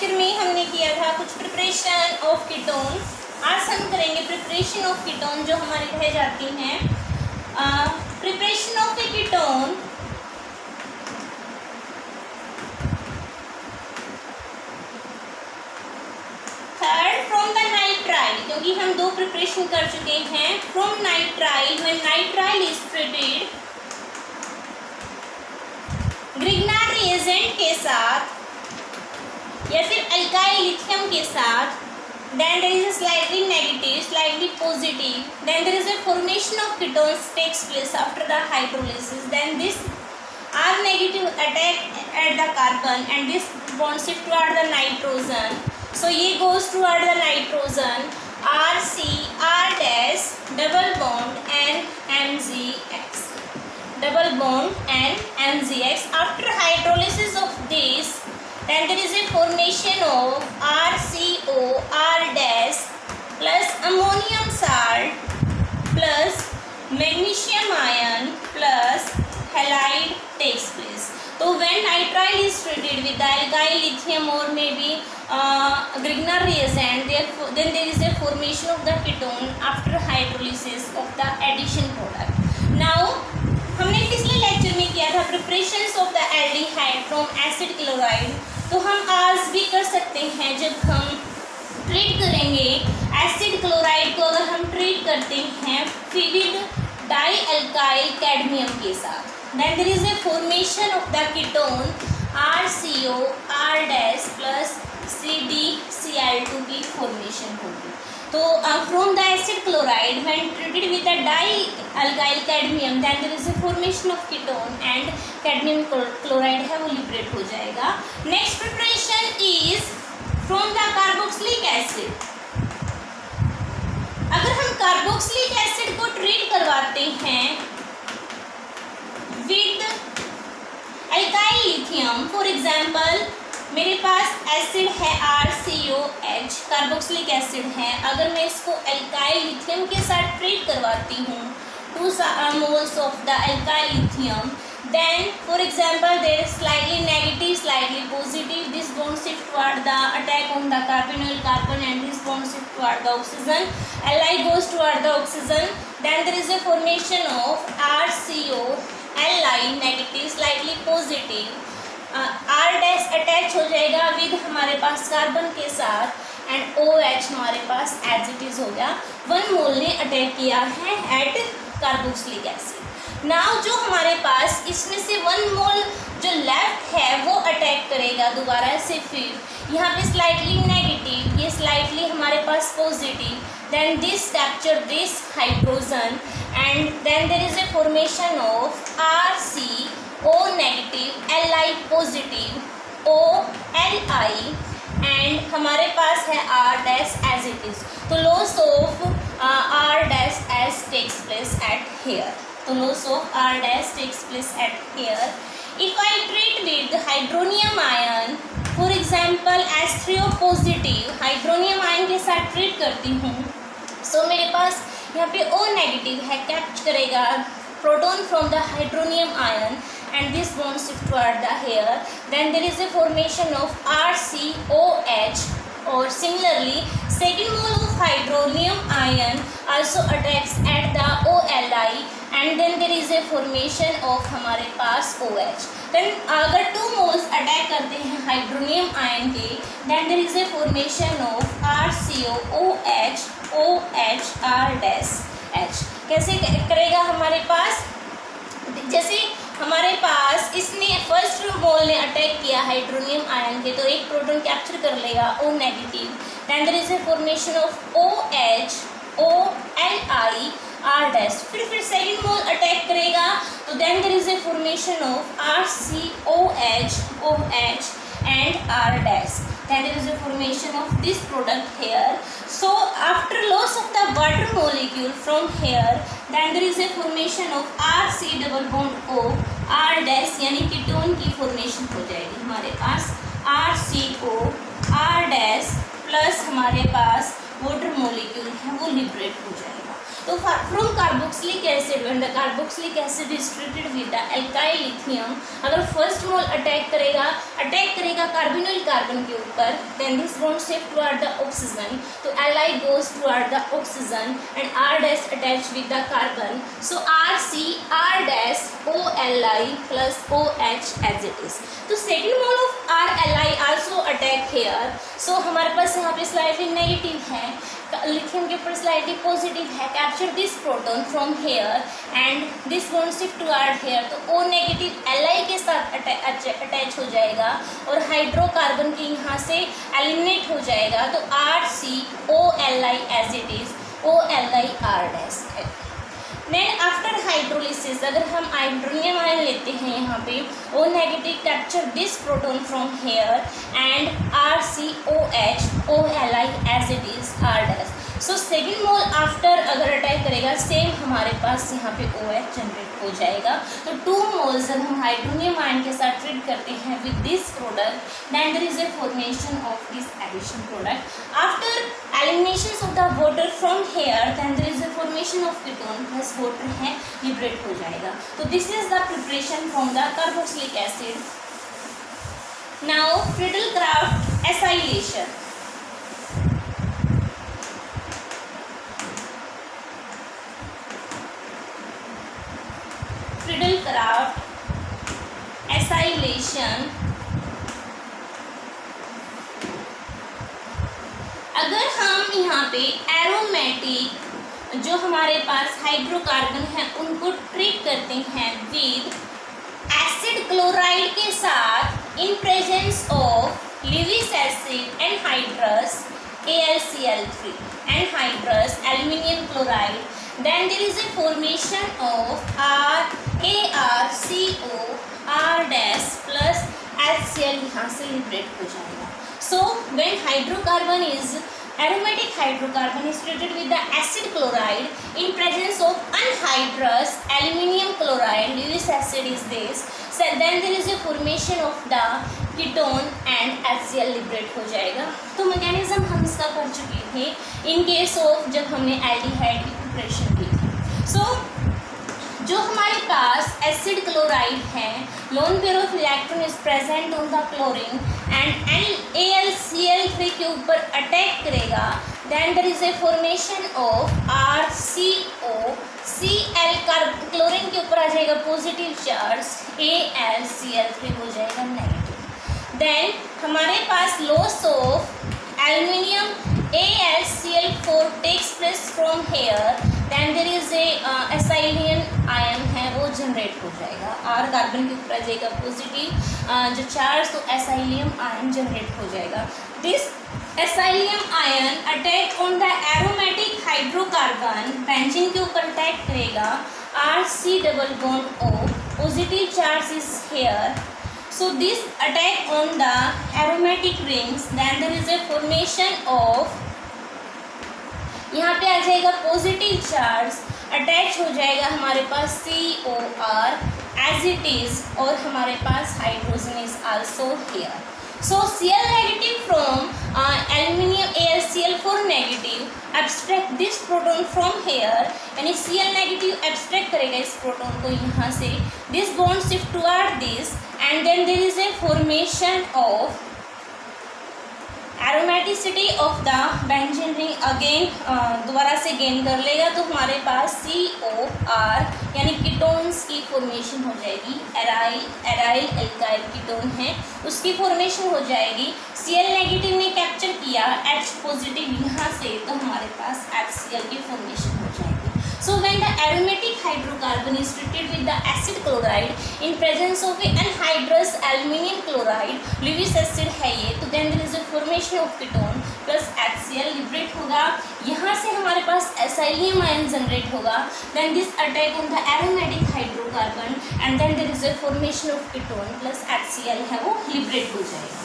Lecture में हमने किया था कुछ प्रिपरेशन ऑफ कीटोन। आज हम करेंगे प्रिपरेशन ऑफ कीटोन जो हमारी रह जाती हैं। Preparation of a ketone third from the nitrile, क्योंकि हम दो प्रिपरेशन कर चुके हैं। From nitrile, when nitrile is treated Grignard reagent के साथ या फिर अल्काइल लिथियम के साथ, then there is a slightly negative, slightly positive, then there is a formation of ketones takes place after the hydrolysis. Then this R negative attack at the carbon and this bond shift toward the nitrogen. So ये goes toward the nitrogen. RC R dash double bond and MgX, double bond and MgX. After hydrolysis of this, then there is a formation of RCO R dash plus ammonium salt plus magnesium ion plus halide takes place. So when nitrile is treated with the alkyl lithium or maybe Grignard reagent, therefore then there is a formation of the ketone after hydrolysis of the addition product. Now हमने पिछले lecture में किया था preparations of the aldehyde from acid chloride, तो हम आज भी कर सकते हैं। जब हम ट्रीट करेंगे एसिड क्लोराइड को, अगर हम ट्रीट करते हैं विद डाई अल्काइल कैडमियम के साथ, then there is a formation of the ketone RCO R dash plus CdCl2 की फॉर्मेशन होगी। तो from the acid chloride when treated with the dialkyl cadmium, then there is a formation of ketone and cadmium chloride है वो liberate हो जाएगा। Next preparation is from the carboxylic acid. अगर हम carboxylic acid को treat करवाते हैं with alkyl lithium, for example मेरे पास एसिड है RCOH, कार्बोक्सिलिक एसिड है। अगर मैं इसको अल्काइल लिथियम के साथ ट्रीट करवाती हूँ 2 moles of the alkyl lithium, then for example there is slightly negative, slightly positive, this bond shift toward the attack on the carbonyl carbon and this bond shift toward the oxygen, Li goes toward the oxygen, then there is a formation of RCO Li negative, slightly positive, R dash attach हो जाएगा with हमारे पास carbon के साथ and OH हमारे पास as it is हो गया। 1 मोल ने attack किया है एट कार्बोक्सिलिक एसिड। नाउ जो हमारे पास इसमें से 1 मोल जो लेफ्ट है वो अटैक करेगा दोबारा से, फिर यहाँ पे स्लाइटली नेगेटिव, ये स्लाइटली हमारे पास positive, then this capture this hydrogen and then there is a formation of RCO negative Li positive OLi and हमारे पास है R dash as it is. तो loss of R dash as takes place at here, तो loss of R dash takes place at here. If I treat with hydronium ion, for example H3O positive hydronium ion के साथ treat करती हूँ, सो मेरे पास यहाँ पे O negative है, कैप्च करेगा proton from the hydronium ion and this bond shift toward the here, then there is a formation of RCOH, or similarly second mole of hydronium ion also attacks at the OLi and then there is a formation of हमारे पास OH। then अगर 2 moles attack करते हैं hydronium ion के, then there is a formation of RCOOH OH R dash H। कैसे करेगा हमारे पास, जैसे हमारे पास इसने फर्स्ट मोल ने अटैक किया हाइड्रोनियम आयन के, तो एक प्रोटॉन कैप्चर कर लेगा O negative, then there is a formation of OH OLi R dash, फिर सेकंड मोल अटैक करेगा, तो then there is a formation of RCOH OH and R dash, then there is a formation of this product here. So after loss of the water molecule from here, then there is a formation of RC double bond O R dash, यानी ketone की formation हो जाएगी। हमारे पास RCO R dash plus हमारे पास water molecule है वो liberate हो जाएगा। तो from carboxylic acid when the carboxylic acid is treated with the alkyl lithium, अगर फर्स्ट मोल अटैक करेगा कार्बोनिल कार्बन के ऊपर, then this bond shift toward the oxygen, तो Li goes toward the oxygen and R dash attached with the carbon, so RC R dash OLi plus OH as it is. तो second mole of RLi also attack here, so हमारे पास यहाँ पे slightly negative है, lithium के ऊपर slightly positive है, capture this proton from here and this bond shift toward here, तो O नेगेटिव Li के साथ अटैच हो जाएगा और हाइड्रोकार्बन के यहाँ से एलिमिनेट हो जाएगा, तो RCOLi as it is, OLi R dash है. देन आफ्टर हाइड्रोलिसिस अगर हम हाइड्रोनियम आयन लेते हैं यहाँ पे, O negative capture this proton from here and RCOH OLi as it is R dash. So second mole after अगर attack करेगा same हमारे पास यहाँ पे OH जनरेट हो जाएगा. तो 2 मोल्स जब हम हाइड्रोनियम आयन के साथ ट्रीट करते हैं with this product, then there is a formation of this addition product. After elimination of the water from here, then there is a formation of ketone plus water है liberate हो जाएगा. तो this is the preparation from the carboxylic acid. Now Friedel Craft acylation. Friedel Craft acylation, अगर हम यहाँ पे aromatic जो हमारे पास हाइड्रोकार्बन है उनको ट्रीट करते हैं विद एसिड क्लोराइड के साथ in presence of Lewis acid and hydrous AlCl3 and hydrous aluminium chloride, then there is a formation of RaRCO R dash plus HCl यहाँ से लिबरेट हो जाएगा. So when hydrocarbon is aromatic hydrocarbon is treated with the acid chloride in presence of anhydrous aluminium chloride, Lewis acid is this, so then there is a formation of the ketone and HCl liberate हो जाएगा. तो mechanism हम इसका कर चुके थे इन case of जब हमने एल्डिहाइड की प्रिपरेशन की थी. सो जो हमारे पास एसिड क्लोराइड है, lone pair of electron is present on the chlorine and AlCl3 के ऊपर अटैक करेगा, then there is a formation of RCO Cl chlorine के ऊपर आ जाएगा पॉजिटिव चार्ज, AlCl3 हो जाएगा नेगेटिव. देन हमारे पास loss of aluminium AlCl4 takes place from here, then there is a acylium ion है वो जनरेट हो जाएगा, R कार्बन के ऊपर आ जाएगा पॉजिटिव जो चार्ज, तो एसाइलियम आयन जनरेट हो जाएगा. This acylium ion attack on the aromatic hydrocarbon, benzene के ऊपर अटैक करेगा, RC double bond O positive charge is here. So this attack on the aromatic rings, then there is a formation of, यहाँ पे आ जाएगा positive charge, attach हो जाएगा हमारे पास COR as it is, और हमारे पास hydrogen is also here. So Cl negative from aluminium AlCl4 negative abstract this proton from here, यानी Cl negative abstract करेगा इस प्रोटॉन को यहाँ से, this bond shift toward this and then there is a formation of aromaticity of the benzene ring again दोबारा से gain कर लेगा, तो हमारे पास COR यानी कीटोन्स की फॉर्मेशन हो जाएगी. एराइल एल्काइल कीटोन है उसकी फॉर्मेशन हो जाएगी. Cl नेगेटिव ने कैप्चर किया H पॉजिटिव यहाँ से, तो हमारे पास HCl की फॉर्मेशन हो जाएगी. So when the aromatic hydrocarbon is treated with the acid chloride in presence of an anhydrous aluminium chloride, Lewis acid है ये, तो then there is a formation of ketone plus HCl liberate होगा. यहाँ से हमारे पास acylium ion generate होगा, then this attack on the aromatic hydrocarbon and then there is a formation of ketone plus HCl है वो लिबरेट हो जाएगा.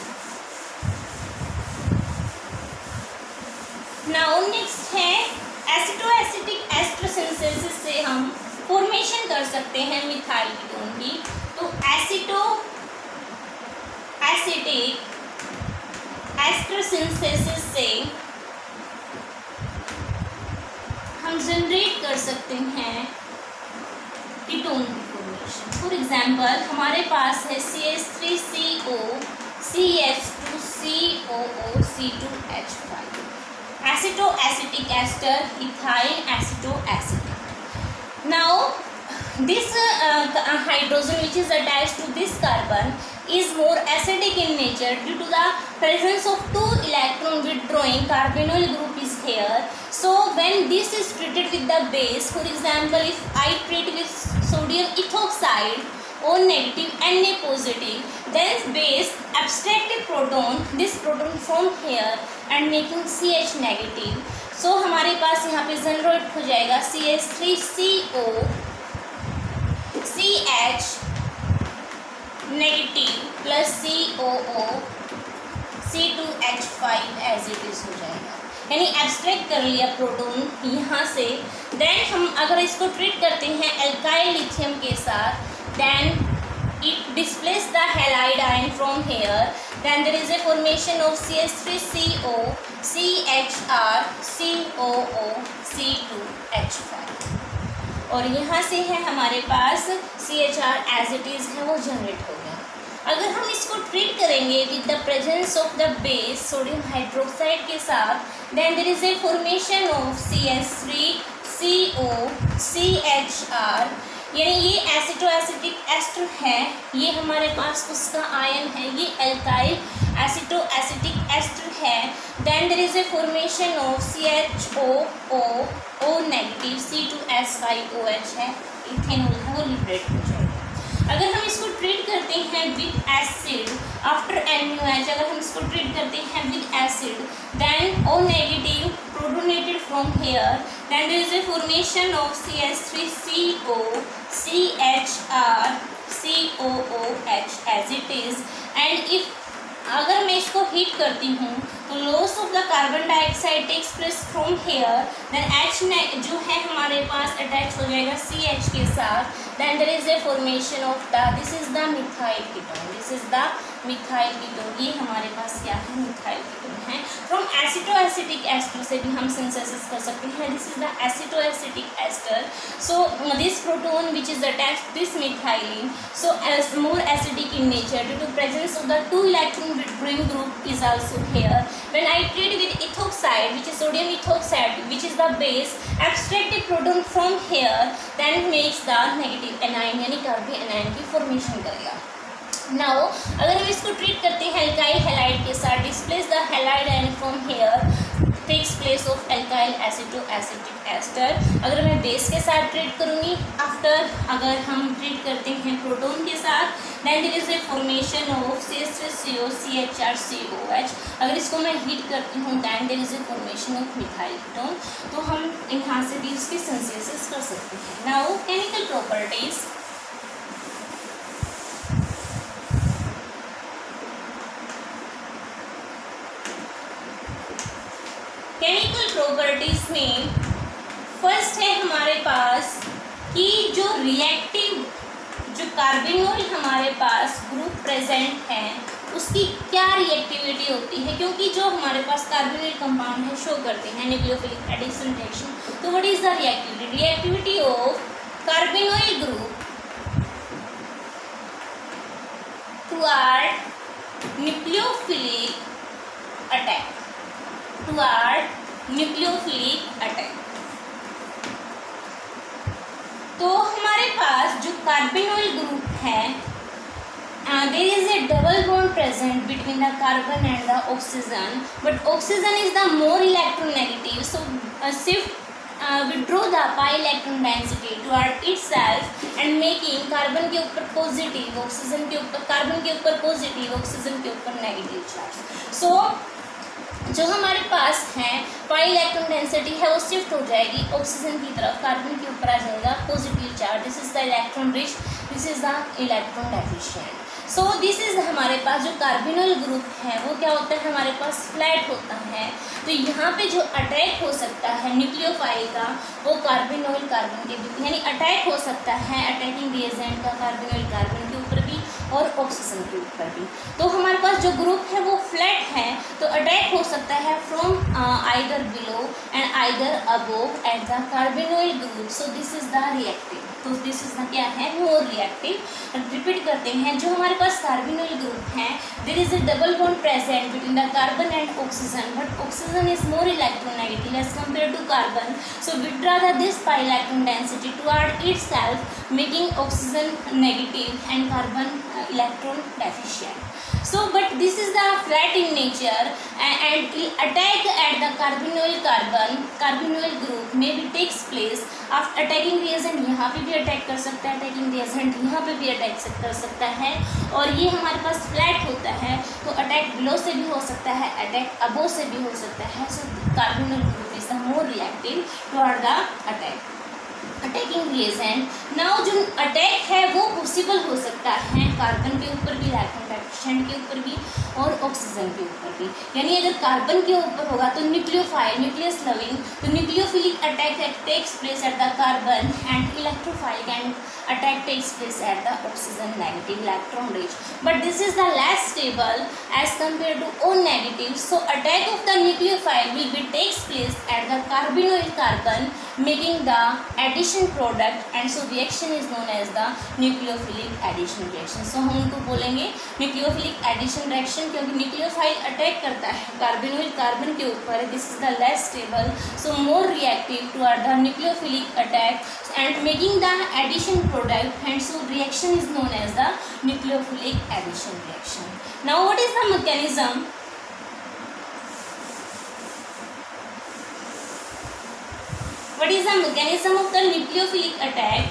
Now next है एसिटोएसिटिक एस्टर सिंथेसिस से हम फॉर्मेशन कर सकते हैं मिथाइल कीटोन की. तो एसिटोएसिटिक एस्टर सिंथेसिस से हम जनरेट कर सकते हैं कीटोन की फॉर्मेशन। फॉर एग्जांपल हमारे पास है CH3CO CH2COO C2H5, acetoacetic ester, ethyl acetoacetic. Now this hydrogen which is attached to this carbon is more acidic in nature due to the presence of two electron withdrawing carbonyl group is here. So when this is treated with the base, for example if I treat with sodium ethoxide O negative Na positive, then base abstracted proton, this proton from here and making CH negative. So हमारे पास यहाँ पे generate हो जाएगा CH3CO CH negative plus COO C2H5 as it is हो जाएगा, यानी abstract कर लिया प्रोटॉन यहाँ से। देन हम अगर इसको ट्रीट करते हैं एल्काइल लिथियम के साथ, then it displaces the halide ion from here, then there is a formation of CH3CO CHR COO C2H5 और यहाँ से है हमारे पास CHR एज इट इज है वो जनरेट हो गया। अगर हम इसको ट्रीट करेंगे with the presence of the base sodium hydroxide के साथ, then there is a formation of CH3CO CHR, यानी ये एसिटो-एसिटिक एस्टर है, ये हमारे पास उसका आयन है, ये एल्काइल एसिटो-एसिटिक एस्टर है। Then there is a formation of CHOO negative C2S5OH है, इथेनॉल है वो लिबरेट हो जाएगा। अगर हम इसको ट्रीट करते हैं विद एसिड आफ्टर NaOH, अगर हम इसको ट्रीट करते हैं with acid, then O negative protonated from here, then there is a formation of CH3CO CHR COOH as it is. And if अगर मैं इसको हीट करती हूँ तो loss of the carbon dioxide takes place from here, then H जो है हमारे पास attach हो जाएगा CH के साथ, then there is a formation of the this is the methyl ketone, this is the methyl ketone, ये हमारे पास क्या है मिथाइल कीटोन है। फ्रॉम एसिटो-एसिटिक एस्टर से भी हम सिंथेसिस कर सकते हैं, this is the acetoacetic ester. So this proton which is attached this methylene, so as more acidic in nature due to presence of the two electron withdrawing group is also here. When I treat with ethoxide, which is sodium ethoxide, which is the base, abstracted proton from here, then makes the negative anion, यानी carbon anion की formation करेगा। Now अगर हम इसको treat करते हैं alkyl halide के साथ, displace the halide ion from here, takes place of alkyl aceto-acetic ester। अगर मैं बेस के साथ ट्रीट करूँगी आफ्टर, अगर हम ट्रीट करते हैं प्रोटोन के साथ, then there is a formation of CH3CO CHR COOH। अगर इसको मैं हीट करती हूँ, then there is a formation of methyl ketone. तो हम यहाँ से भी इसकी सिंथेसिस कर सकते हैं। Now chemical properties, chemical properties में फर्स्ट है हमारे पास कि जो रिएक्टिव जो कार्बेनोल हमारे पास ग्रुप प्रेजेंट है उसकी क्या रिएक्टिविटी होती है, क्योंकि जो हमारे पास कार्बोनिल कंपाउंड है शो करते हैं न्यूक्लियोफिलिक एडिशन रिएक्शन। तो what is the reactivity? Reactivity of carbonyl group toward nucleophilic attack, toward nucleophilic attack. तो हमारे पास जो कार्बेनोल ग्रुप है, there is a double bond present between the carbon and the oxygen, but oxygen is the more electronegative, so shift withdraw the pi electron density toward itself and making carbon के ऊपर positive, oxygen के ऊपर, carbon के ऊपर positive, oxygen के ऊपर negative charge. सो जो हमारे पास है पाई इलेक्ट्रॉन डेंसिटी है वो शिफ्ट हो जाएगी ऑक्सीजन की तरफ, कार्बन के ऊपर आ जाएगा positive charge. This is the electron rich, this is the electron deficient. So this is हमारे पास जो कार्बोनिल ग्रुप है वो क्या होता है, हमारे पास फ्लैट होता है। तो यहाँ पे जो अटैक हो सकता है न्यूक्लियोफाइल का वो कार्बोनिल कार्बन के बीच, यानी अटैक हो सकता है अटैकिंग रिएजेंट का कार्बोनिल कार्बन के ऊपर भी और ऑक्सीजन के ऊपर भी। तो हमारे पास जो ग्रुप है वो फ्लैट है, तो अटैक अटैक हो सकता है from either below and either above at the carbonyl group. So this is the reactive. तो दिस इज द क्या है, मोर रिएक्टिव। रिपीट करते हैं, जो हमारे पास कार्बोनिल ग्रुप है, there is a double bond present between the carbon and oxygen, but oxygen is more electronegative as compared to carbon, so withdraw this pi electron density toward itself, making oxygen negative and carbon electron deficient. So but this is the flat in nature and attack at the carbonyl group maybe takes place after attacking reagent यहाँ पे भी attack कर सकता है, attacking reagent यहाँ पे भी attack कर सकता है, और ये हमारे पास फ्लैट होता है तो अटैक बिलो से भी हो सकता है, अटैक अबो से भी हो सकता है। So carbonyl group is the more reactive toward the attacking reagent. Now जो अटैक है वो पॉसिबल हो सकता है कार्बन के ऊपर भी, इलेक्ट्रॉन डेफिशिएंट के ऊपर भी और ऑक्सीजन के ऊपर भी। यानी अगर कार्बन के ऊपर होगा तो न्यूक्लियोफाइल, न्यूक्लियस लविंग, तो nucleophilic attack takes place at the carbon and electrophile and attack takes place at the oxygen negative electron rich, but this is the less stable as compared to O negative. So attack of the nucleophile will be takes place at the carbonyl carbon, making the addition product, and so reaction is known as the nucleophilic addition reaction. So हम उनको बोलेंगे nucleophilic addition reaction क्योंकि nucleophile attack करता है carbonyl carbon के ऊपर, this is the less stable, so more reactive toward the nucleophilic attack and making the addition product, and so reaction is known as the nucleophilic addition reaction. Now what is the mechanism? What is the mechanism of the nucleophilic attack?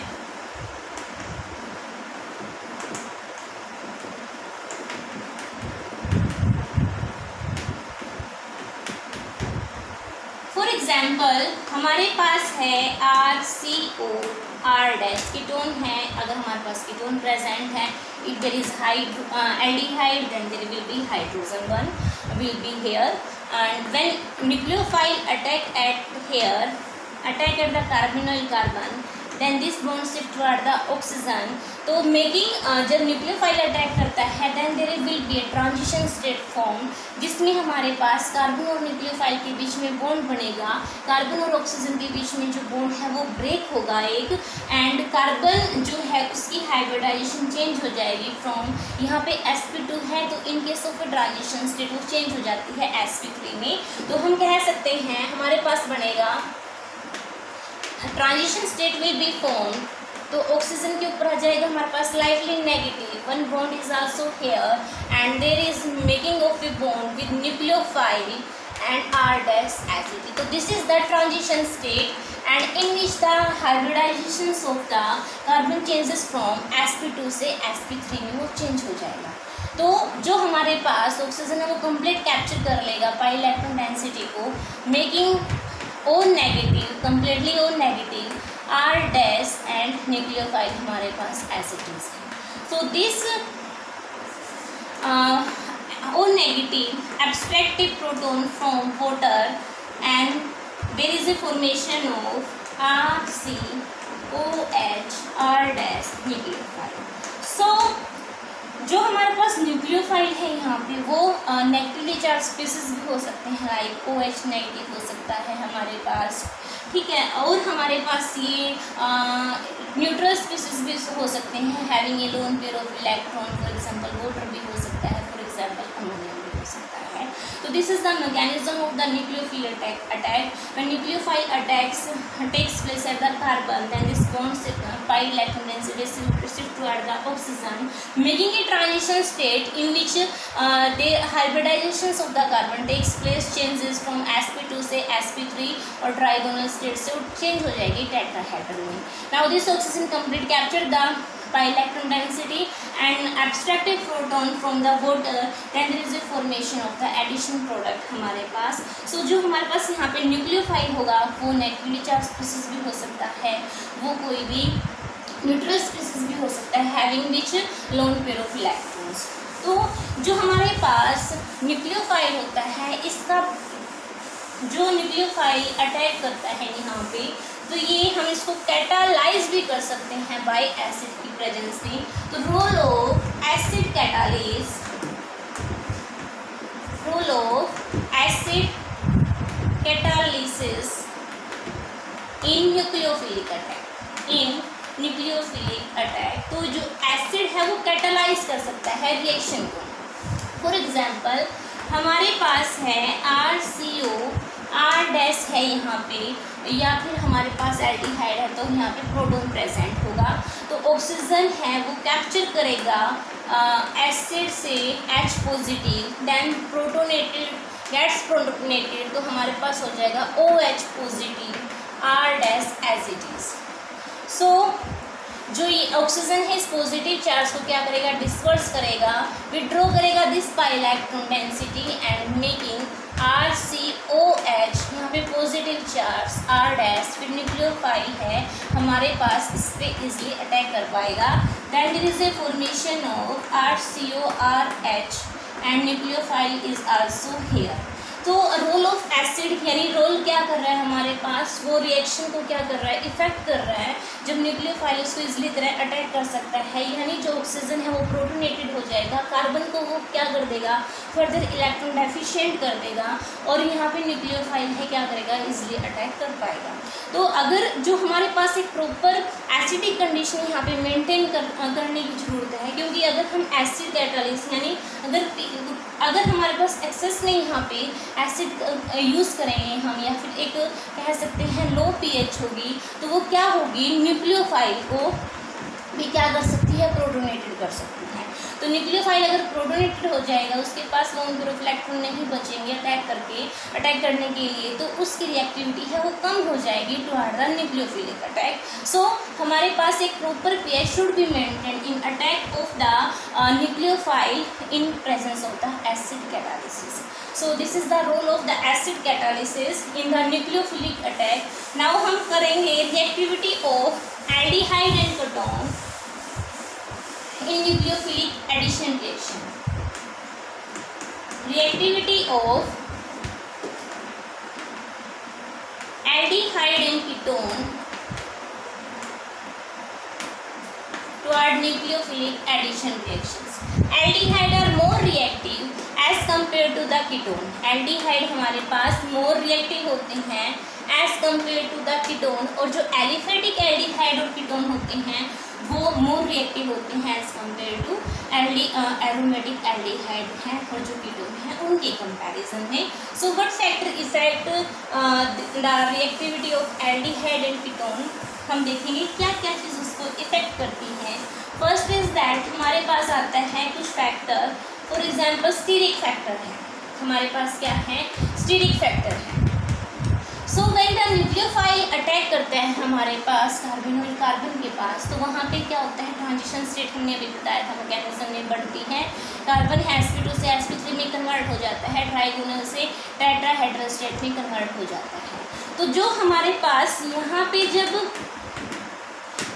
For example हमारे पास है RCO R dash ketone है। अगर हमारे पास ketone present है, if there is aldehyde then there will be hydrogen one will be here, and when nucleophile attack at the carbonyl carbon then this bond shift toward the oxygen. तो making जब nucleophile attack करता है then there will be a transition state form, जिसमें हमारे पास carbon और nucleophile के बीच में बॉन्ड बनेगा। कार्बन और ऑक्सीजन के बीच में जो बॉन्ड है वो ब्रेक होगा एक, एंड कार्बन जो है उसकी हाइब्रिडाइजेशन चेंज हो जाएगी फ्रॉम, यहाँ पे sp2 है तो इन केस ऑफ ट्रांजिशन स्टेट वो चेंज हो जाती है sp3 में। तो हम कह सकते हैं हमारे पास बनेगा transition state will be form, तो ऑक्सीजन के ऊपर आ जाएगा हमारे पास slightly negative, one bond is also here and there is making of a bond with nucleophile and R dash Ag. तो this is the transition state and in which the hybridization of the carbon changes from sp2 से sp3 में वो change हो जाएगा। तो जो हमारे पास oxygen है वो कंप्लीट कैप्चर कर लेगा पाई इलेक्ट्रॉन डेंसिटी को, making O negative, completely O negative, R dash and nucleophile हमारे पास एसिड्स है। So this O negative abstracted proton from water and there is a formation of RCOH R dash nucleophile. So जो हमारे पास nucleophile है यहाँ पे वो negatively charge species भी हो सकते हैं, लाइक OH नेगेटिव हो सकता है हमारे पास, ठीक है, और हमारे पास ये न्यूट्रल स्पीसीज भी हो सकते हैं having a loan pair of electron, for example water भी हो सकता है, फॉर एग्जांपल अमोनिया भी हो सकता है। तो this is the mechanism of the nucleophile attack. When nucleophile attacks takes place at the carbon then this bond pi electron density shift toward the oxygen, making a transition state in which the hybridizations of the carbon takes place, changes from sp2 से sp3 और trigonal state से change हो जाएगी tetrahedral में। Now this oxygen complete capture the pi electron density and abstracted proton from the water, then there is a formation of the addition product हमारे पास। So जो हमारे पास यहाँ पे न्यूक्लियोफाइल होगा वो नेगेटिवली चार्ज स्पीसीज भी हो सकता है, वो कोई भी न्यूट्रल स्पीसीज भी हो सकता है having which loan pair of electrons. तो जो हमारे पास न्यूक्लियोफाइल होता है, इसका जो न्यूक्लियोफाइल अटैक करता है यहाँ पे, तो ये हम इसको कैटालाइज भी कर सकते हैं बाय एसिड की प्रेजेंसी। तो role of acid catalysis, role of acid catalysis in nucleophilic attack, in nucleophilic attack. तो जो एसिड है वो कैटालाइज कर सकता है रिएक्शन को। फॉर एग्जांपल हमारे पास है RCO, R डैश है यहाँ पे, या फिर हमारे पास एल्डिहाइड है तो यहाँ पे प्रोटॉन प्रेजेंट होगा। तो ऑक्सीजन है वो कैप्चर करेगा एसिड से H positive, then protonated gets protonated, तो हमारे पास हो जाएगा OH positive, R dash as it is. So जो ये ऑक्सीजन है इस पॉजिटिव चार्ज को क्या करेगा, डिस्पर्स करेगा, विड्रॉ करेगा this pi electron density and making RCOH, यहाँ पे पॉजिटिव चार्ज R डैश, फिर न्यूक्लियोफाइल है हमारे पास, इस पर इजिली अटैक कर पाएगा। Then there is a formation of RCORH and nucleophile is also here. तो रोल ऑफ एसिड यानी रोल क्या कर रहा है हमारे पास, वो रिएक्शन को क्या कर रहा है, इफेक्ट कर रहा है। जब न्यूक्लियोफाइल उसको इजली तरह अटैक कर सकता है, यानी जो ऑक्सीजन है वो प्रोटोनेटेड हो जाएगा, कार्बन को वो क्या कर देगा, फर्दर इलेक्ट्रॉन डेफिशिएंट कर देगा, और यहाँ पे न्यूक्लियोफाइल है क्या करेगा, इजली अटैक कर पाएगा। तो अगर जो हमारे पास एक प्रॉपर एसिडिक कंडीशन यहाँ पे मेंटेन करने की ज़रूरत है, क्योंकि अगर हम एसिड कैटालिसिस यानी अगर हमारे पास एक्सेस में यहाँ पे एसिड यूज़ करेंगे हम, या फिर एक कह सकते हैं लो pH होगी, तो वो क्या होगी, न्यूक्लियोफाइल को भी क्या कर सकती है, प्रोटोनेटेड कर सकती है। तो न्यूक्लियोफाइल अगर प्रोटोनेटेड हो जाएगा, उसके पास लोन ग्रुप इलेक्ट्रॉन नहीं बचेंगे अटैक करने के लिए, तो उसकी रिएक्टिविटी है वो कम हो जाएगी टुवर्ड द न्यूक्लियोफिलिक अटैक। सो हमारे पास एक proper pH should be maintain in attack of the nucleophile in presence of the acid catalysis. So this is the role of the acid catalysis in the nucleophilic attack. Now हम करेंगे reactivity of aldehyde and ketone in nucleophilic addition reaction. Reactivity of aldehyde and ketone toward nucleophilic addition reactions. Aldehyde are more reactive as compared to the ketone. Aldehyde हमारे पास more reactive होते हैं as compared to the ketone, और जो aliphatic aldehyde और ketone होते हैं वो more reactive होते हैं as compared to aromatic aldehyde हैं, और जो ketone हैं उनके comparison में। So what factor affect the reactivity of aldehyde and ketone? हम देखेंगे क्या क्या चीज़ उसको इफेक्ट करती हैं। फर्स्ट इज दैट हमारे पास आता है कुछ factor, for example steric factor है हमारे पास, क्या है, स्टीरिक फैक्टर है। So when the nucleophile attack करता है हमारे पास कार्बन और कार्बन के पास, तो वहाँ पे क्या होता है, ट्रांजिशन स्टेट हमने अभी बताया था मैकेनिज्म में बढ़ती है, कार्बन है sp2 से sp3 में कन्वर्ट हो जाता है, ट्राइगोनल से टेट्राहेड्रल स्टेट में कन्वर्ट हो जाता है। तो जो हमारे पास यहाँ पे जब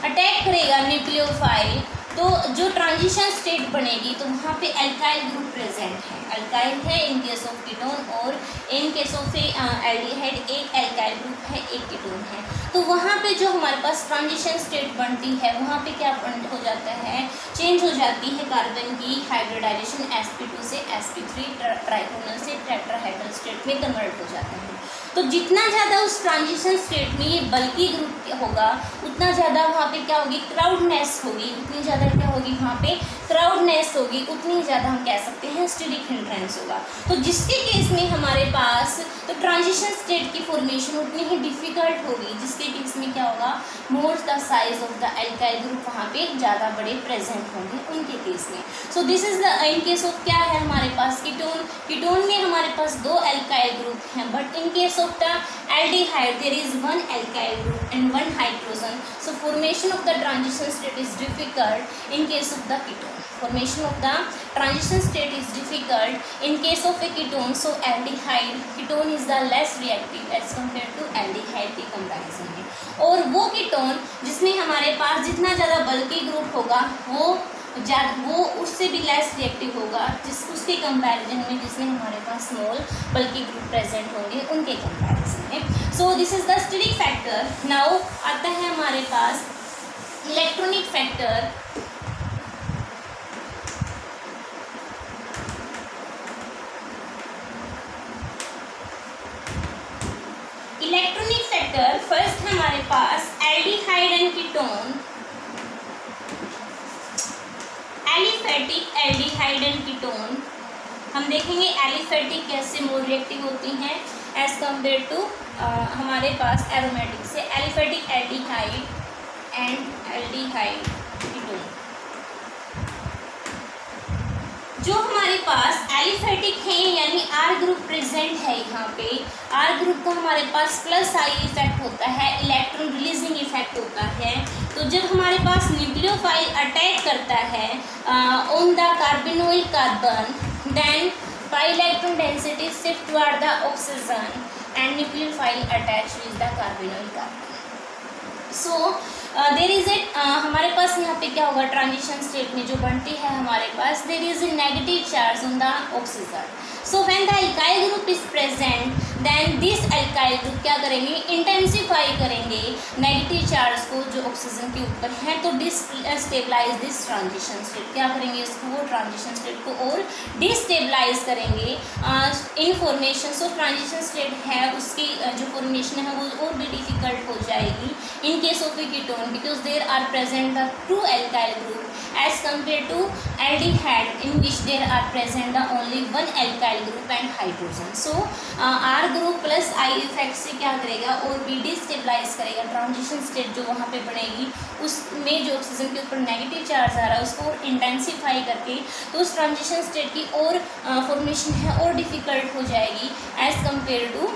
अटैक करेगा न्यूक्लियोफाइल, तो जो ट्रांजिशन स्टेट बनेगी तो वहाँ पे एल्काइल ग्रुप प्रेजेंट है, अल्काइल है इन केस ऑफ कीटोन, और इन केस ऑफ एल्डिहाइड एक एल्काइल ग्रुप है, एक कीटोन है। तो वहाँ पे जो हमारे पास ट्रांजिशन स्टेट बनती है वहाँ पे क्या हो जाता है, चेंज हो जाती है कार्बन की हाइब्रिडाइजेशन sp2 से sp3 ट्राइगोनल से टेट्राहेड्रल स्टेट में कन्वर्ट हो जाता है। तो जितना ज़्यादा उस ट्रांजिशन स्टेट में ये बल्की ग्रुप होगा उतना ज़्यादा वहाँ पे क्या होगी, क्राउडनेस होगी, उतनी ज़्यादा क्या होगी वहाँ पे क्राउडनेस होगी, उतनी ज़्यादा हम कह सकते हैं स्टीरिक हिंड्रेंस होगा। तो जिसके केस में हमारे पास तो ट्रांजिशन स्टेट की फॉर्मेशन उतनी ही डिफिकल्ट होगी, जिसके केस में क्या होगा, more the size of the alkyl group वहाँ पे ज़्यादा बड़े प्रेजेंट होंगे उनके केस में। So this is the in case of क्या है हमारे पास कीटोन, कीटोन में हमारे पास 2 एल्काइल ग्रुप हैं, but in case of the aldehyde there is 1 alkyl group and 1 hydrogen. So formation of the transition state is difficult in case of the ketone. Formation of the transition state is difficult in case of a ketone. So aldehyde ketone is the less reactive as compared to aldehyde के comparison में। और वो ketone जिसमें हमारे पास जितना ज़्यादा बल्की group होगा वो उससे भी लेस रिएक्टिव होगा उसके कंपैरिजन में जिसमें हमारे पास स्मॉल बल्कि ग्रुप प्रेजेंट होंगे उनके कंपैरिजन में। So this is the steric factor. Now आता है हमारे पास electronic factor. Electronic factor first है हमारे पास aldehyde and ketone, aliphatic aldehyde and ketone. हम देखेंगे एलिफेटिक कैसे मोर रिएक्टिव होती हैं एज कम्पेयर टू हमारे पास एरोमेटिक से। Aliphatic aldehyde and aldehyde ketone. जो हमारे पास एलिफेटिक है यानी आर ग्रुप प्रेजेंट है, यहाँ पे आर ग्रुप का हमारे पास प्लस आई इफेक्ट होता है, इलेक्ट्रॉन रिलीजिंग इफेक्ट होता है। तो जब हमारे पास न्यूक्लियोफाइल अटैक करता है on the carbonyl carbon, then pi electron density shift toward the oxygen and nucleophile attach with the carbonyl carbon. So there is a हमारे पास यहाँ पे क्या होगा, ट्रांजिशन स्टेट में जो बनती है हमारे पास there is a negative charge on the oxygen. So when the alkyl group is present then this alkyl group क्या करेंगे, इंटेंसिफाई करेंगे नेगेटिव चार्ज को जो ऑक्सीजन के ऊपर है, तो डिस्टेबलाइज दिस ट्रांजिशन स्टेट। क्या करेंगे इसको, वो ट्रांजिशन स्टेट को और डिस्टेबलाइज करेंगे in formation. So transition state है उसकी जो फॉर्मेशन है वो और भी डिफिकल्ट हो जाएगी इन case of a ketone, because there are present the two alkyl group as compared to aldehyde in which there are present the only one alkyl group and hydrogen. So R group plus I effect से क्या करेगा और भी destabilise करेगा transition state जो वहाँ पे बनेगी, उसमें जो ऑक्सीजन के ऊपर नेगेटिव चार्ज आ रहा है उसको और इंटेंसिफाई करके तो उस ट्रांजिशन स्टेट की और फॉर्मेशन है और डिफिकल्ट हो जाएगी as compare to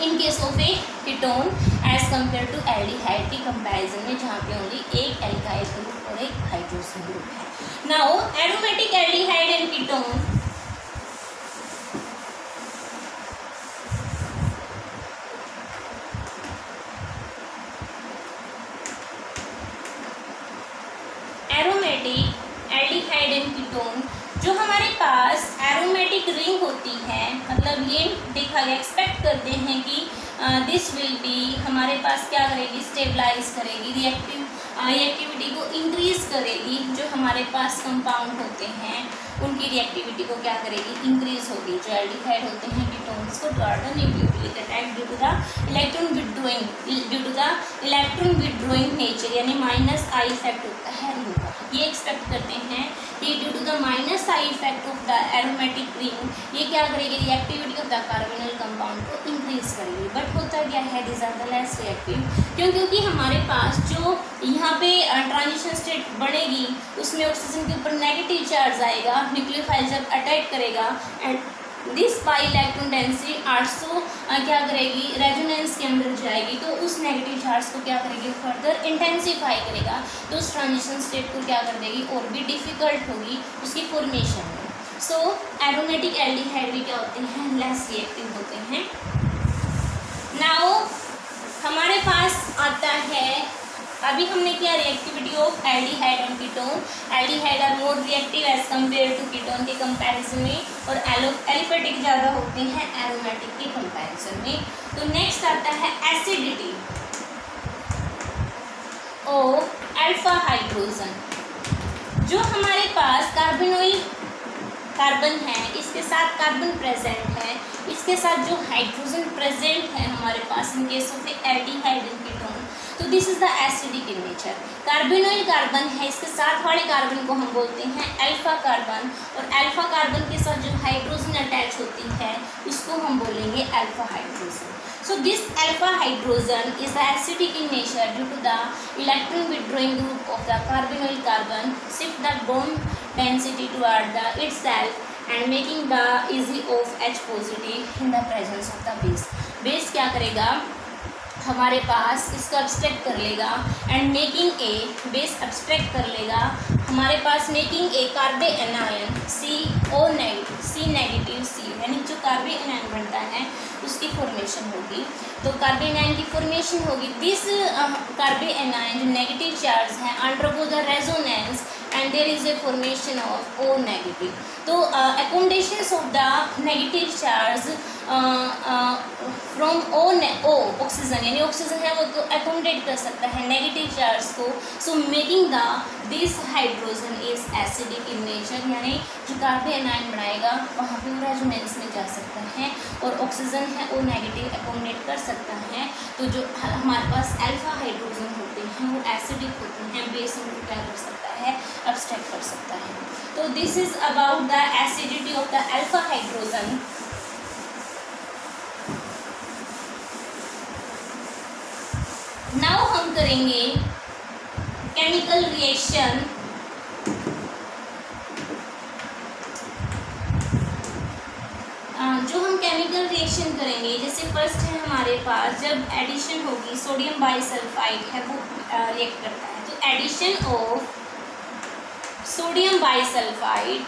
in case of a ketone as compare to aldehyde की कंपैरिजन में, जहाँ पे ओनली एक एल्काइल ग्रुप और एक हाइड्रोजन ग्रुप है। Now aromatic aldehyde and ketone. Aromatic aldehyde and ketone, जो हमारे पास एरोमेटिक रिंग होती है, मतलब ये देखा गया एक्सपेक्ट करते हैं कि दिस विल बी हमारे पास क्या करेगी, स्टेबलाइज करेगी, रिएक्टिविटी को इंक्रीज करेगी। जो हमारे पास कंपाउंड होते हैं उनकी रिएक्टिविटी को क्या करेगी, इंक्रीज होगी। जो एल्डिहाइड होते हैं कीटोन्स को toward nucleophilic attack due to the electron withdrawing nature यानी माइनस आई इफेक्ट होता है रिंग का। ये एक्सपेक्ट करते हैं कि due to the minus I effect of the aromatic ring ये क्या करेगी, reactivity of the carbonyl compound को इंक्रीज करेगी। बट होता क्या है, this are the less reactive, क्योंकि हमारे पास जो यहाँ पे ट्रांजिशन स्टेट बनेगी उसमें ऑक्सीजन के ऊपर नेगेटिव चार्ज आएगा, न्यूक्लियोफाइल जब अटैक करेगा and this by electron density also क्या करेगी, रेजोनेंस के अंदर जाएगी, तो उस नेगेटिव चार्ज को क्या करेगी, फर्दर इंटेंसिफाई करेगा, तो उस ट्रांजिशन स्टेट को क्या कर देगी और भी डिफिकल्ट होगी उसकी फॉर्मेशन में। सो एरोमेटिक एल्डिहाइड भी क्या होते हैं, लेस रिएक्टिव होते हैं। नाउ हमारे पास आता है, अभी हमने किया reactivity of aldehyde and ketone. Aldehyde are more reactive as compare to ketone के कंपैरिजन में, और एलिफेटिक ज़्यादा होते हैं एरोमेटिक के कंपैरिजन में। तो नेक्स्ट आता है एसिडिटी ऑफ अल्फा हाइड्रोजन। जो हमारे पास कार्बोनिल कार्बन है, इसके साथ कार्बन प्रेजेंट है, इसके साथ जो हाइड्रोजन प्रेजेंट है हमारे पास in case of aldehyde and ketone, तो this is the acidic in nature. Carbonyl carbon है, इसके साथ वाले कार्बन को हम बोलते हैं अल्फा कार्बन, और अल्फा कार्बन के साथ जो हाइड्रोजन अटैच होती है उसको हम बोलेंगे alpha hydrogen. So this alpha hydrogen is acidic in nature due to the electron withdrawing group of the carbonyl carbon shift the bond density toward the itself and making the easy of H positive in the presence of the base. Base क्या करेगा, हमारे पास इसको abstract कर लेगा and making a, base abstract कर लेगा हमारे पास, making a carbanion CO negative, C negative C, यानी जो कार्बे एनायन बनता है उसकी फॉर्मेशन होगी। तो कार्बे एनायन की फॉर्मेशन होगी, दिस कार्बे एनायन जो नेगेटिव चार्ज है undergo the resonance and there is a formation of O negative. तो accommodations of the negative charge from O oxygen, यानी ऑक्सीजन है वो तो एकोमोडेट कर सकता है नेगेटिव चार्ज को, so making the this hydrogen is acidic in nature, यानी जो कार्बन एनायन बनाएगा वहाँ पे रेजोनेंस में जा सकता है और ऑक्सीजन है वो नेगेटिव एकोमोडेट कर सकता है। तो जो हमारे पास अल्फा हाइड्रोजन होते हैं वो एसिडिक होते हैं, बेस उनको क्या कर सकता है, अब्स्ट्रैक्ट कर सकता है। तो this is about the acidity of the alpha hydrogen. Now हम करेंगे केमिकल रिएक्शन जो हम केमिकल रिएक्शन करेंगे, जैसे फर्स्ट है हमारे पास जब एडिशन होगी सोडियम बाइसल्फाइड है वो रिएक्ट करता है, तो एडिशन ऑफ सोडियम बाइसल्फाइड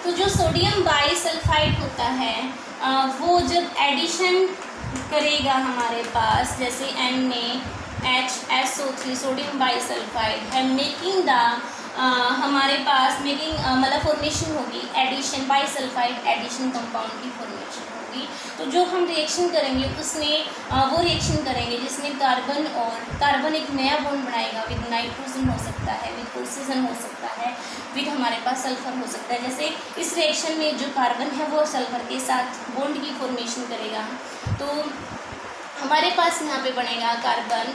तो जो सोडियम बाइसल्फाइड होता है वो जब एडिशन करेगा हमारे पास, जैसे NaHSO3 सोडियम बाइसल्फाइड है, मेकिंग द हमारे पास मेकिंग मतलब फॉर्मेशन होगी एडिशन बाइसल्फाइड एडिशन कंपाउंड की फॉर्मेशन होगी। तो जो हम रिएक्शन करेंगे उसमें वो रिएक्शन करेंगे जिसमें कार्बन एक नया बॉन्ड बनाएगा, विद नाइट्रोजन हो सकता है, विद ऑक्सीजन हो सकता है, विद हमारे पास सल्फर हो सकता है। जैसे इस रिएक्शन में जो कार्बन है वो सल्फर के साथ बॉन्ड की फॉर्मेशन करेगा, तो हमारे पास यहाँ पे बनेगा कार्बन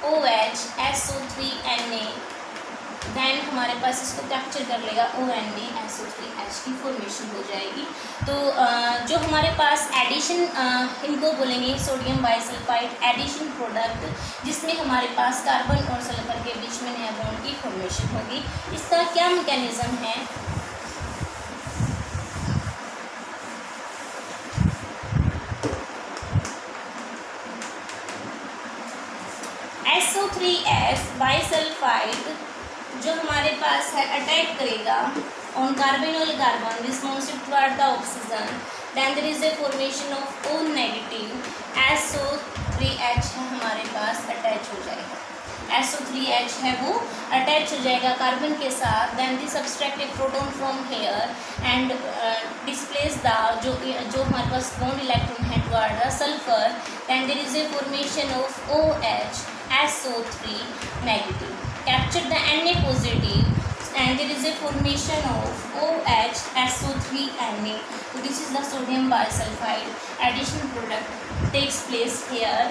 OHSO3Na, देन हमारे पास इसको कैप्चर कर लेगा ONaSO3H की फॉर्मेशन हो जाएगी। तो जो हमारे पास एडिशन इनको बोलेंगे सोडियम बाइसल्फाइड एडिशन प्रोडक्ट, जिसमें हमारे पास कार्बन और सल्फर के बीच में नया बॉन्ड की फॉर्मेशन होगी। इसका क्या मैकेनिज्म है, SO3S बाइसल्फाइड जो हमारे पास है अटैक करेगा on carbonyl carbon responsive toward the oxygen, then there is a formation of O negative SO3H है हमारे पास अटैच हो जाएगा, SO3H है वो अटैच हो जाएगा कार्बन के साथ, then this subtract a proton from here and displace the जो हमारे पास बॉन्ड इलेक्ट्रॉन है toward the sulphur, then there is a formation of OHSO3 negative, capture the Na positive and there is a formation of OHSO3Na. So this is the sodium bisulfide addition product takes place here,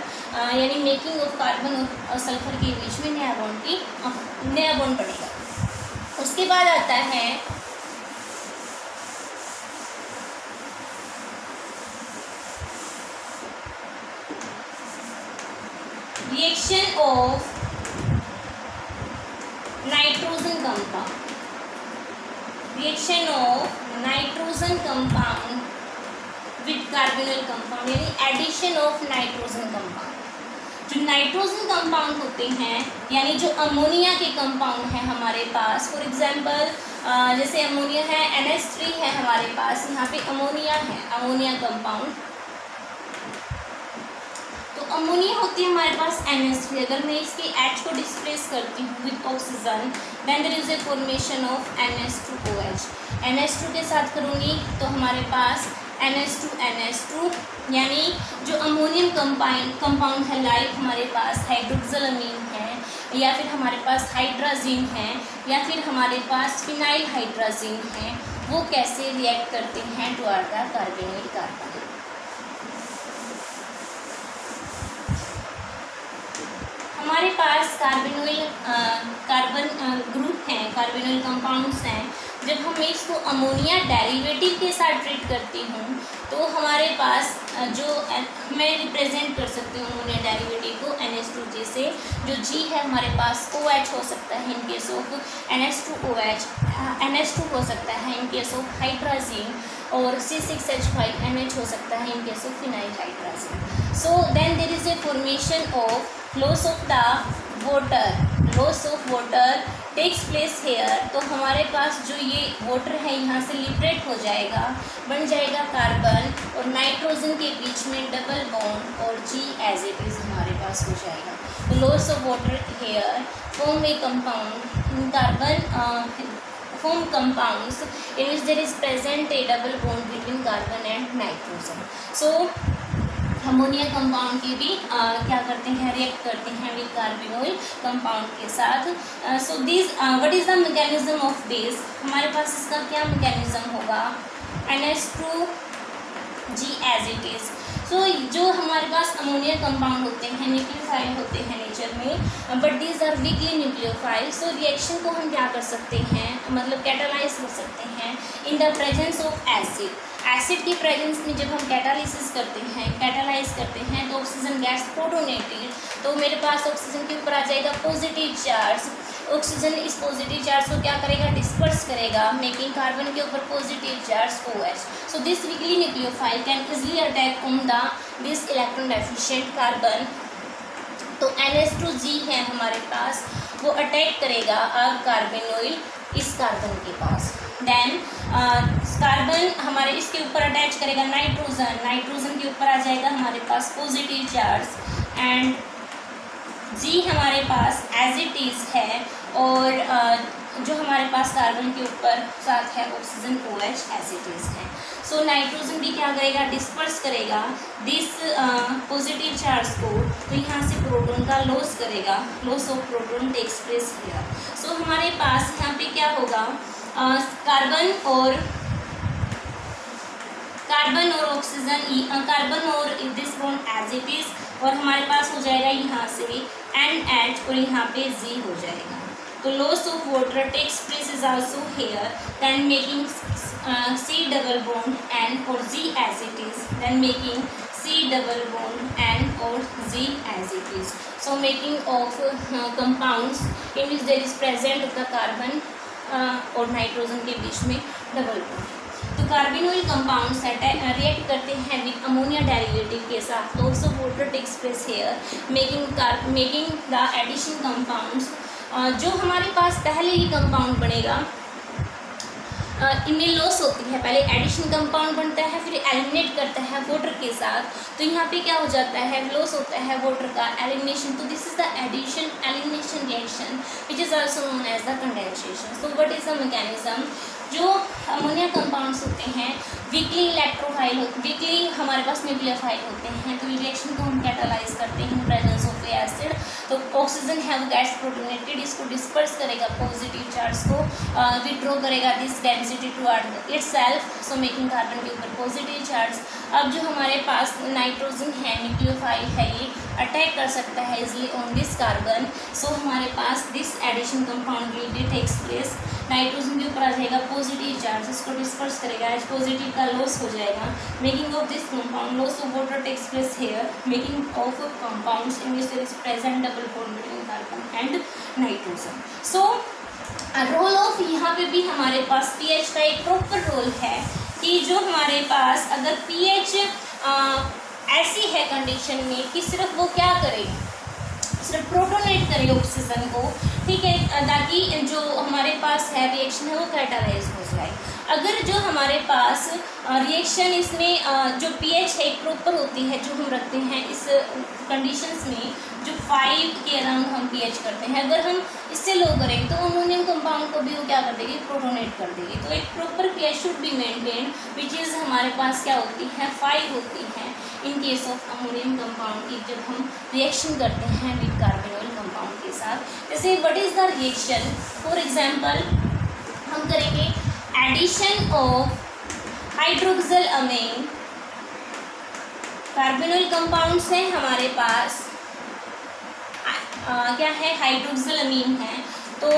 यानी making of carbon और sulphur के बीच में नया bond बनेगा। उसके बाद आता है reaction of nitrogen compound, reaction of nitrogen compound with carbonyl compound, यानी एडिशन ऑफ नाइट्रोजन कंपाउंड। जो नाइट्रोजन कंपाउंड होते हैं यानी जो अमोनिया के कंपाउंड हैं हमारे पास, फॉर एग्जांपल जैसे अमोनिया है NH3 है हमारे पास, यहाँ पे अमोनिया है, अमोनिया कंपाउंड, अमोनिया होती है हमारे पास NH3, अगर मैं इसके H को डिस्प्लेस करती हूँ with oxygen, then there is a formation of NH2OH, NH2 के साथ करूँगी तो हमारे पास NH2NH2, यानी जो अमोनियम कंपाउंड है, लाइक हमारे पास हाइड्रोक्सिलमीन है, या फिर हमारे पास हाइड्राजीन है, या फिर हमारे पास फिनाइल हाइड्राजीन है, वो कैसे रिएक्ट करते हैं टुवर्ड द कार्बोनिल कार्बन। हमारे पास कार्बन ग्रुप हैं, कार्बोनिल कंपाउंड्स हैं, जब हम इसको अमोनिया डेरिवेटिव के साथ ट्रीट करती हूँ तो हमारे पास जो मैं रिप्रेजेंट कर सकती हूँ अमोनिया डेरिवेटिव को NH2 से, जो G है हमारे पास OH हो सकता है in case of NH2OH, NH2 हो सकता है इन केस ऑफ हाइड्राजीन, और C6H5NH हो सकता है in case of phenyl hydrazine. So then there is a formation of loss of water takes place here, तो हमारे पास जो ये वाटर है यहाँ से लिबरेट हो जाएगा, बन जाएगा कार्बन और नाइट्रोजन के बीच में डबल बॉन्ड और G एज इट इज़ हमारे पास हो जाएगा। तो loss of water hair form A compound carbon form compounds in which there is present a double bond between carbon and nitrogen. So ammonia compound के भी क्या करते हैं, रिएक्ट करते हैं विद कार्बोनिल कंपाउंड के साथ। So this what is the mechanism of this, हमारे पास इसका क्या मैकेनिज्म होगा, NH2G as it is. So जो हमारे पास अमोनिया कंपाउंड होते हैं न्यूक्लियोफाइल होते हैं नेचर में, but these are weakly nucleophile. So reaction को हम क्या कर सकते हैं, मतलब कैटालाइज कर सकते हैं in the presence of acid. Acid की प्रेजेंस में जब हम कैटालिसिस करते हैं, कैटालाइज करते हैं, तो ऑक्सीजन गैस प्रोटोनेटेड, तो मेरे पास ऑक्सीजन के ऊपर आ जाएगा पॉजिटिव चार्ज। ऑक्सीजन इस पॉजिटिव चार्ज को क्या करेगा, डिस्पर्स करेगा, मेकिंग कार्बन के ऊपर positive charge OH। So this weekly nucleophile can easily attack on the this electron deficient carbon. तो NH2G है हमारे पास, वो अटैक करेगा कार्बोनिल इस कार्बन के पास। देन कार्बन हमारे इसके ऊपर अटैच करेगा नाइट्रोजन, नाइट्रोजन के ऊपर आ जाएगा हमारे पास पॉजिटिव चार्ज एंड G हमारे पास एज इट इज़ है, और जो हमारे पास कार्बन के ऊपर साथ है oxygen OH as it is है। सो नाइट्रोजन भी क्या करेगा, डिस्पर्स करेगा दिस पॉजिटिव चार्ज को, तो यहाँ से प्रोटॉन का लॉस करेगा, loss of proton takes place here. So हमारे पास यहाँ पे क्या होगा, कार्बन और ऑक्सीजन, कार्बन और this bond as it is, और हमारे पास हो जाएगा यहाँ से NH और यहाँ पे Z हो जाएगा। तो loss of water takes place is also here, then making C double bond N और Z as it is, then making C double bond N और Z as it is. So making of compounds in which there is present of the carbon और nitrogen के बीच में double bond. तो carbonyl compounds react करते हैं with ammonia derivative के साथ, loss of water takes place here, making the addition compounds. जो हमारे पास पहले ही कंपाउंड बनेगा इनमें लॉस होती है, पहले एडिशन कंपाउंड बनता है, फिर एलिमिनेट करता है वाटर के साथ, तो यहाँ पे क्या हो जाता है, लॉस होता है वाटर का, एलिमिनेशन। तो this is the addition elimination reaction which is also known as the condensation. So what is the mechanism, जो अमोनिया कंपाउंड्स होते हैं वीकली इलेक्ट्रोफाइल वीकली हमारे पास न्यूक्लियोफाइल होते हैं, तो रिएक्शन को हम कैटालाइज करते हैं प्रेजेंस ऑफ एसिड। तो ऑक्सीजन है वो गैस प्रोटोनेटेड, इसको डिस्पर्स करेगा पॉजिटिव चार्ज को, विड्रॉ करेगा this density toward itself, so making carbon के ऊपर पॉजिटिव चार्ज। अब जो हमारे पास नाइट्रोजन है न्यूक्लियोफाइल है, ये अटैक कर सकता है easily on this carbon, so हमारे पास this addition compound will be takes place. Nitrogen के ऊपर आ जाएगा पॉजिटिव चार्ज, इसको डिस्पर्स करेगा, एच पॉजिटिव का लॉस हो जाएगा, making of this compound, loss of water takes place here, making of compounds in which there is present double bond between carbon and nitrogen. So role of, यहाँ पे भी हमारे पास pH का एक proper role है कि जो हमारे पास अगर पीएच ऐसी है कंडीशन में कि सिर्फ वो क्या करे, सिर्फ प्रोटोनेट करे ऑक्सीजन को, ठीक है, ताकि जो हमारे पास है रिएक्शन है वो कैटालाइज हो जाए। अगर जो हमारे पास रिएक्शन इसमें जो पीएच है एक प्रॉपर होती है जो हम रखते हैं इस कंडीशंस में, जो 5 के अराउंड हम पीएच करते हैं, अगर हम इससे लो करेंगे तो अमोनियम कंपाउंड को भी वो क्या कर देगी, प्रोटोनेट कर देगी। तो एक proper pH should be maintain which is हमारे पास क्या होती है 5 होती है in case of ammonium compound की, जब हम रिएक्शन करते हैं विद कार्बोनिल कंपाउंड के साथ। जैसे what is the reaction, for example हम करेंगे addition of hydroxyl amine, carbonyl compounds हैं हमारे पास, क्या है हाइड्रोक्सिल अमीन है, तो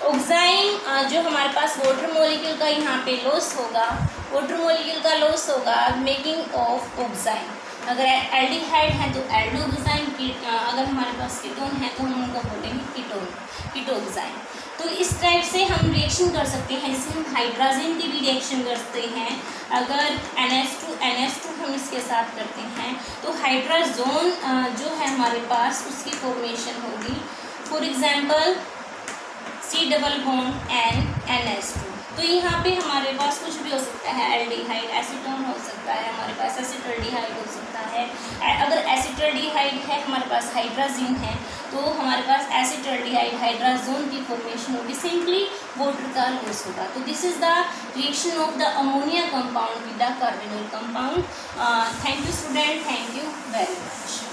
ऑक्साइन जो हमारे पास वाटर मॉलिक्यूल का यहाँ पे लॉस होगा, वाटर मॉलिक्यूल का लॉस होगा, मेकिंग ऑफ ऑक्साइन। अगर एल्डिहाइड है तो एल्डोक्साइन, अगर हमारे पास कीटोन है तो हम उनको बोलेंगे कीटोन, कीटोक्साइन। तो इस टाइप से हम रिएक्शन कर सकते हैं, जिससे हम हाइड्रोजन की भी रिएक्शन करते हैं। अगर NH2 हम इसके साथ करते हैं तो हाइड्रोजोन जो है हमारे पास उसकी फॉर्मेशन होगी, for example C double bond N NH2। तो यहाँ पे हमारे पास कुछ भी हो सकता है एल्डिहाइड, एसीटोन हो सकता है, हमारे पास एसिटल्डिहाइड हो सकता है। अगर एसिटल्डिहाइड है हमारे पास हाइड्राजीन है तो हमारे पास एसिटल्डिहाइड हाइड्राजोन की फॉर्मेशन होगी, सिंपली वाटर का लॉस होगा। तो this is the reaction of the ammonia compound with the carbonyl compound. Thank you student, thank you very much.